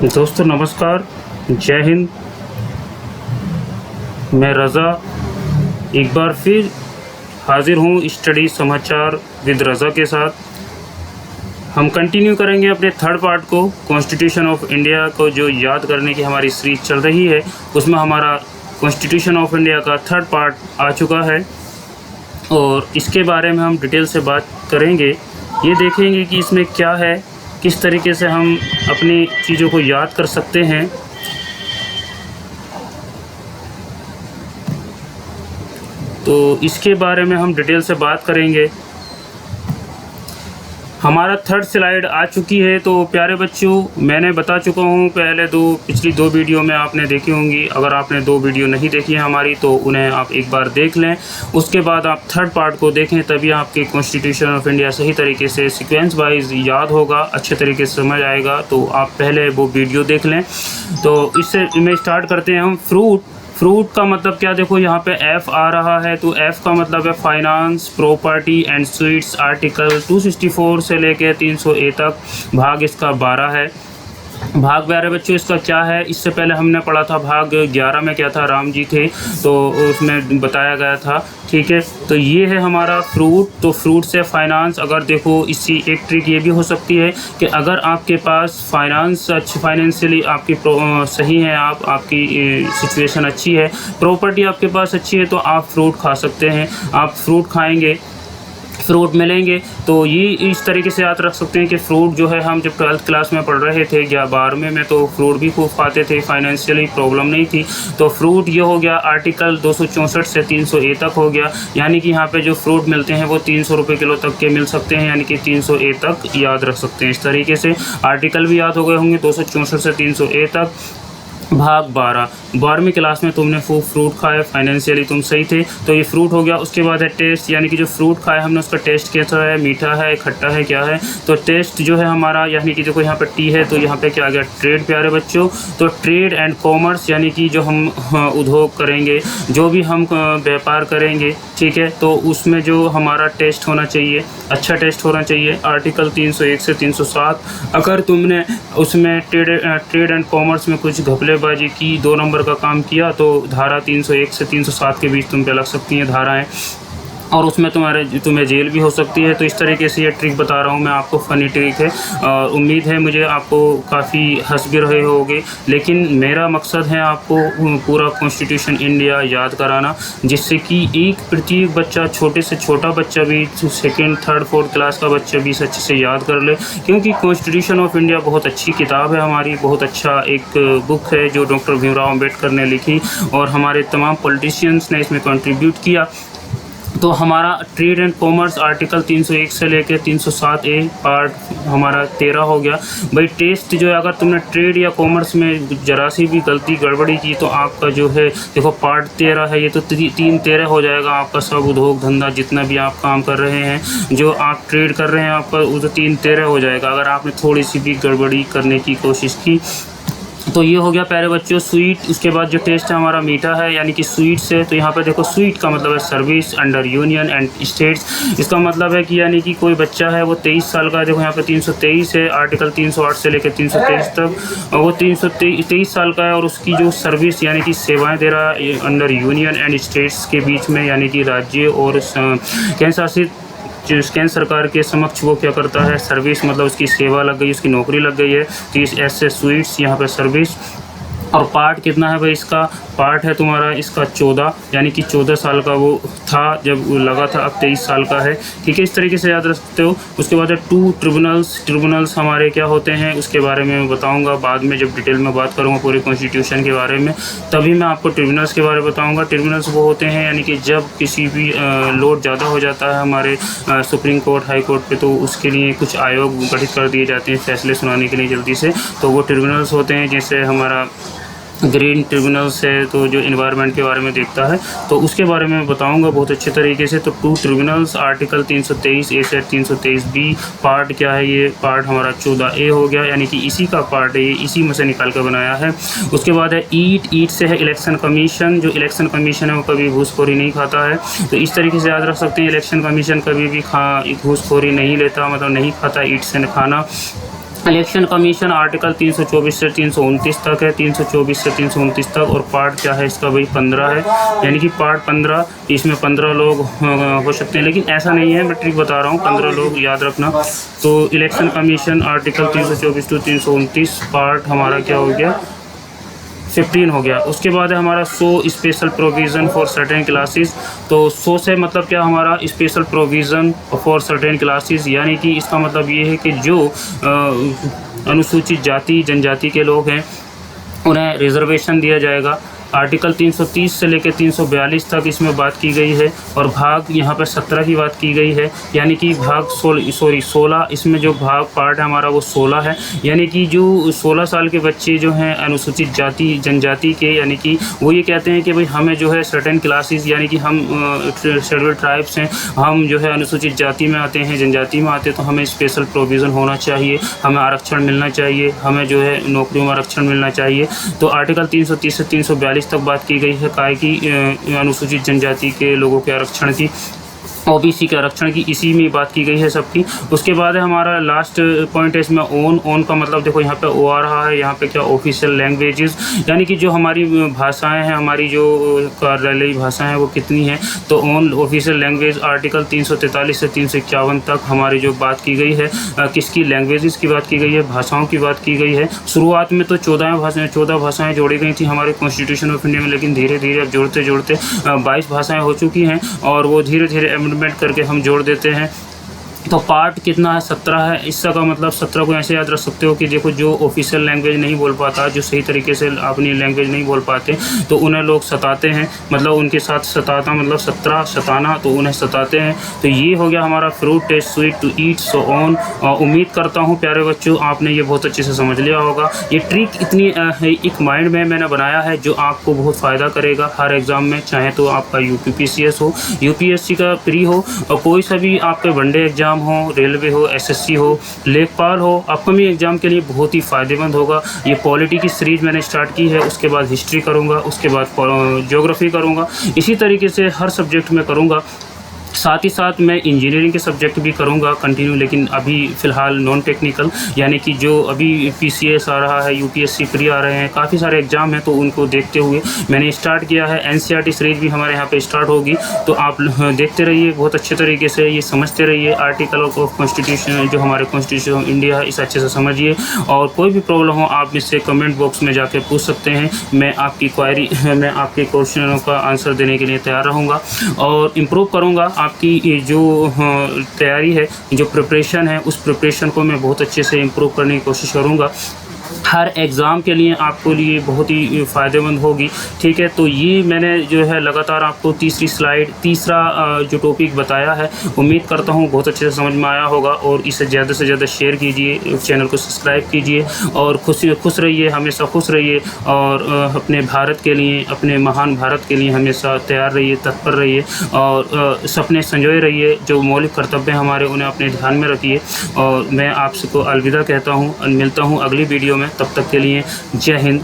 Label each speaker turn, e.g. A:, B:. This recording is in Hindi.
A: दोस्तों नमस्कार, जय हिंद। मैं रज़ा एक बार फिर हाज़िर हूँ स्टडी समाचार विद रज़ा के साथ। हम कंटिन्यू करेंगे अपने थर्ड पार्ट को, कॉन्स्टिट्यूशन ऑफ इंडिया को जो याद करने की हमारी सीरीज चल रही है, उसमें हमारा कॉन्स्टिट्यूशन ऑफ इंडिया का थर्ड पार्ट आ चुका है और इसके बारे में हम डिटेल से बात करेंगे। ये देखेंगे कि इसमें क्या है, किस तरीके से हम अपनी चीज़ों को याद कर सकते हैं। तो इसके बारे में हम डिटेल से बात करेंगे। हमारा थर्ड स्लाइड आ चुकी है। तो प्यारे बच्चों, मैंने बता चुका हूँ पहले पिछली दो वीडियो में आपने देखी होंगी। अगर आपने दो वीडियो नहीं देखी है हमारी तो उन्हें आप एक बार देख लें, उसके बाद आप थर्ड पार्ट को देखें, तभी आपके कॉन्स्टिट्यूशन ऑफ इंडिया सही तरीके से सीक्वेंस वाइज याद होगा, अच्छे तरीके से समझ आएगा। तो आप पहले वो वीडियो देख लें। तो इससे में स्टार्ट करते हैं हम। फ्रूट का मतलब क्या, देखो यहाँ पे एफ आ रहा है, तो एफ का मतलब है finance, property and sweets. Article 264 से लेके 300A तक। भाग इसका 12 है। भाग 12 बच्चों इसका क्या है, इससे पहले हमने पढ़ा था भाग 11 में क्या था, राम जी थे, तो उसमें बताया गया था। ठीक है, तो ये है हमारा फ्रूट। तो फ्रूट से फाइनेंस, अगर देखो इसी एक ट्रिक ये भी हो सकती है कि अगर आपके पास फाइनेंशियली आपकी सही है, आपकी सिचुएशन अच्छी है, प्रॉपर्टी आपके पास अच्छी है, तो आप फ्रूट खा सकते हैं। आप फ्रूट खाएंगे, फ्रूट मिलेंगे। तो ये इस तरीके से याद रख सकते हैं कि फ्रूट जो है, हम जब 12th क्लास में पढ़ रहे थे या 12वें में, तो फ्रूट भी खूब खाते थे, फाइनेंशियली प्रॉब्लम नहीं थी। तो फ्रूट ये हो गया, आर्टिकल 264 से 300A तक हो गया। यानी कि यहाँ पे जो फ्रूट मिलते हैं वो 300 रुपये किलो तक के मिल सकते हैं, यानी कि 300A तक याद रख सकते हैं। इस तरीके से आर्टिकल भी याद हो गए होंगे, 264 से 300A तक। भाग 12वीं क्लास में तुमने फ्रूट खाया, फाइनेंशियली तुम सही थे, तो ये फ्रूट हो गया। उसके बाद है टेस्ट, यानी कि जो फ्रूट खाया हमने उसका टेस्ट कैसा है, मीठा है, खट्टा है, क्या है। तो टेस्ट जो है हमारा, यानी कि देखो यहाँ पे टी है, तो यहाँ पे क्या आ गया, ट्रेड। प्यारे बच्चों, तो ट्रेड एंड कॉमर्स, यानी कि जो हम उद्योग करेंगे, जो भी हम व्यापार करेंगे, ठीक है, तो उसमें जो हमारा टेस्ट होना चाहिए, अच्छा टेस्ट होना चाहिए। आर्टिकल 301 से 307। अगर तुमने उसमें ट्रेड एंड कॉमर्स में कुछ घपलेबाजी की, 2 नंबर का काम किया, तो धारा 301 से 307 के बीच तुम पे लग सकती हैं धाराएं, और उसमें तुम्हें जेल भी हो सकती है। तो इस तरीके से ये ट्रिक बता रहा हूँ मैं आपको, फ़नी ट्रिक है। और उम्मीद है मुझे आपको काफ़ी हंस भी रहे होगे, लेकिन मेरा मकसद है आपको पूरा कॉन्स्टिट्यूशन इंडिया याद कराना, जिससे कि प्रत्येक बच्चा, छोटे से छोटा बच्चा भी, 2nd, 3rd, 4th क्लास का बच्चा भी इसे अच्छे से याद कर ले। क्योंकि कॉन्स्टिट्यूशन ऑफ इंडिया बहुत अच्छी किताब है हमारी, बहुत अच्छा एक बुक है जो डॉक्टर भीमराव अम्बेडकर ने लिखी, और हमारे तमाम पॉलिटिशियंस ने इसमें कंट्रीब्यूट किया। तो हमारा ट्रेड एंड कॉमर्स आर्टिकल 301 से लेकर 307A पार्ट हमारा 13 हो गया। भाई टेस्ट जो है, अगर तुमने ट्रेड या कॉमर्स में जरा सी भी गलती गड़बड़ी की, तो आपका जो है, देखो पार्ट 13 है, ये तो 3-13 हो जाएगा आपका सब उद्योग धंधा, जितना भी आप काम कर रहे हैं, जो आप ट्रेड कर रहे हैं, आपका वो तो 3-13 हो जाएगा अगर आपने थोड़ी सी भी गड़बड़ी करने की कोशिश की। तो ये हो गया प्यारे बच्चों स्वीट। उसके बाद जो टेस्ट है हमारा मीठा है, यानी कि स्वीट से। तो यहाँ पे देखो स्वीट का मतलब है service under union and states. इसका मतलब है कि यानी कि कोई बच्चा है वो 23 साल का है, देखो यहाँ पे 323 है, आर्टिकल 308 से लेकर 323 तक, और वो 323 साल का है, और उसकी जो सर्विस यानी कि सेवाएँ दे रहा है अंडर यूनियन एंड स्टेट्स के बीच में, यानी कि राज्य और केंद्र शासित जो केंद्र सरकार के समक्ष वो क्या करता है, सर्विस, मतलब उसकी सेवा लग गई, उसकी नौकरी लग गई है। तो इस ऐसे स्वीट्स यहाँ पे सर्विस। और पार्ट कितना है भाई इसका, पार्ट है तुम्हारा इसका 14, यानी कि 14 साल का वो था जब वो लगा था, अब 23 साल का है। ठीक है, इस तरीके से याद रख सकते हो। उसके बाद है 2 ट्रिब्यूनल्स हमारे क्या होते हैं उसके बारे में मैं बताऊंगा बाद में, जब डिटेल में बात करूंगा पूरे कॉन्स्टिट्यूशन के बारे में, तभी मैं आपको ट्रिब्यूनल्स के बारे में बताऊंगा। ट्रिब्यूनल्स वो होते हैं यानी कि जब किसी भी लोड ज़्यादा हो जाता है हमारे सुप्रीम कोर्ट, हाई कोर्ट पे, तो उसके लिए कुछ आयोग गठित कर दिए जाते हैं फैसले सुनाने के लिए जल्दी से। तो वो ट्रिब्यूनल्स होते हैं, जैसे हमारा ग्रीन ट्रिब्यूनल्स है, तो जो इन्वायरमेंट के बारे में देखता है, तो उसके बारे में बताऊंगा बहुत अच्छे तरीके से। तो 2 ट्रिब्यूनल्स, आर्टिकल 323A से 323B। पार्ट क्या है, ये पार्ट हमारा 14A हो गया, यानी कि इसी का पार्ट है, ये इसी में से निकाल कर बनाया है। उसके बाद है ईट से है इलेक्शन कमीशन। जो इलेक्शन कमीशन है वो कभी घूसखोरी नहीं खाता है, तो इस तरीके से याद रख सकते हैं। इलेक्शन कमीशन कभी भी घूसखोरी नहीं लेता, मतलब नहीं खाता ईट से खाना। इलेक्शन कमीशन आर्टिकल 324 से 329 तक है, 324 से 329 तक। और पार्ट क्या है इसका भाई 15 है, यानी कि पार्ट 15, इसमें 15 लोग हो सकते हैं, लेकिन ऐसा नहीं है, मैं ट्रिक बता रहा हूँ, 15 लोग याद रखना। तो election commission article 324 to 329 part हमारा क्या हो गया 15 हो गया। उसके बाद है हमारा 100 special provision for certain classes. तो 100 से मतलब क्या हमारा special provision for certain classes, यानी कि इसका मतलब ये है कि जो अनुसूचित जाति जनजाति के लोग हैं उन्हें रिजर्वेशन दिया जाएगा। आर्टिकल 330 से लेकर 342 तक इसमें बात की गई है। और भाग यहाँ पर 17 की बात की गई है, यानी कि भाग 16, इसमें जो भाग पार्ट है हमारा वो 16 है, यानी कि जो 16 साल के बच्चे जो हैं अनुसूचित जाति जनजाति के, यानी कि वो ये कहते हैं कि भाई हमें जो है सर्टेन क्लासेस, यानी कि हम शेड्यूल्ड ट्राइब्स हैं, हम जो है अनुसूचित जाति में आते हैं, जनजाति में आते हैं, तो हमें स्पेशल प्रोविज़न होना चाहिए, हमें आरक्षण मिलना चाहिए, हमें जो है नौकरियों में आरक्षण मिलना चाहिए। तो आर्टिकल 330 से 342 तक बात की गई है काय की अनुसूचित जनजाति के लोगों के आरक्षण की, ओबीसी के आरक्षण की, इसी में बात की गई है सबकी। उसके बाद है हमारा लास्ट पॉइंट है इसमें ओन का मतलब देखो यहाँ पे ओ आ रहा है, यहाँ पे क्या ऑफिशियल लैंग्वेजेस, यानी कि जो हमारी भाषाएं हैं, हमारी जो कार्यालयी भाषाएं हैं वो कितनी हैं। तो ओन ऑफिशियल लैंग्वेज आर्टिकल 343 से 351 तक हमारी जो बात की गई है किसकी लैंग्वेजेस की बात की गई है, भाषाओं की बात की गई है। शुरुआत में तो 14 भाषाएँ जोड़ी गई थी हमारे कॉन्स्टिट्यूशन ऑफ इंडिया में, लेकिन धीरे धीरे अब जोड़ते जोड़ते 22 भाषाएँ हो चुकी हैं और वो धीरे धीरे अमेंडमेंट करके हम जोड़ देते हैं। तो पार्ट कितना है 17 है। इसका का मतलब 17 को ऐसे याद रख सकते हो कि देखो जो ऑफिशियल लैंग्वेज नहीं बोल पाता, जो सही तरीके से अपनी लैंग्वेज नहीं बोल पाते, तो उन्हें लोग सताते हैं, मतलब उनके साथ सताता मतलब 17 सताना, तो उन्हें सताते हैं। तो ये हो गया हमारा fruit taste sweet to eat so on. उम्मीद करता हूँ प्यारे बच्चों आपने ये बहुत अच्छे से समझ लिया होगा। ये ट्रिक इतनी एक माइंड में मैंने बनाया है जो आपको बहुत फ़ायदा करेगा हर एग्ज़ाम में, चाहे तो आपका यूपीपीसीएस हो, यूपीएससी का प्री हो, और कोई सा भी आपके वनडे एग्जाम हो, रेलवे हो, एसएससी हो, लेखपाल हो, अपकमिंग एग्जाम के लिए बहुत ही फ़ायदेमंद होगा। ये पॉलिटी की सीरीज़ मैंने स्टार्ट की है, उसके बाद हिस्ट्री करूँगा, उसके बाद ज्योग्राफी करूँगा, इसी तरीके से हर सब्जेक्ट में करूँगा। साथ ही साथ मैं इंजीनियरिंग के सब्जेक्ट भी करूँगा कंटिन्यू, लेकिन अभी फ़िलहाल नॉन टेक्निकल, यानी कि जो अभी पीसीएस आ रहा है, यूपीएससी प्री आ रहे हैं, काफ़ी सारे एग्ज़ाम हैं, तो उनको देखते हुए मैंने स्टार्ट किया है। एनसीईआरटी सीरीज़ भी हमारे यहाँ पे स्टार्ट होगी, तो आप देखते रहिए, बहुत अच्छे तरीके से ये समझते रहिए। आर्टिकल ऑफ कॉन्स्टिट्यूशन जो हमारे कॉन्स्टिट्यूशन ऑफ इंडिया है, इस अच्छे से समझिए, और कोई भी प्रॉब्लम हो आप मुझसे कमेंट बॉक्स में जाकर पूछ सकते हैं। मैं आपकी क्वायरी मैं आपके क्वेश्चनों का आंसर देने के लिए तैयार रहूँगा और इम्प्रूव करूँगा। आपकी जो तैयारी है, जो प्रिपरेशन है, उस प्रिपरेशन को मैं बहुत अच्छे से इम्प्रूव करने की कोशिश करूँगा। हर एग्ज़ाम के लिए आपको लिए बहुत ही फ़ायदेमंद होगी। ठीक है, तो ये मैंने जो है लगातार आपको तीसरा जो टॉपिक बताया है, उम्मीद करता हूँ बहुत अच्छे से समझ में आया होगा। और इसे ज़्यादा से ज़्यादा शेयर कीजिए, चैनल को सब्सक्राइब कीजिए, और खुश रहिए, हमेशा खुश रहिए, और अपने भारत के लिए, अपने महान भारत के लिए हमेशा तैयार रहिए, तत्पर रहिए, और सपने संजोए रहिए। जो मौलिक कर्तव्य हमारे उन्हें अपने ध्यान में रखिए। और मैं आपसे को अलविदा कहता हूँ, मिलता हूँ अगली वीडियो में। तब तक के लिए जय हिंद।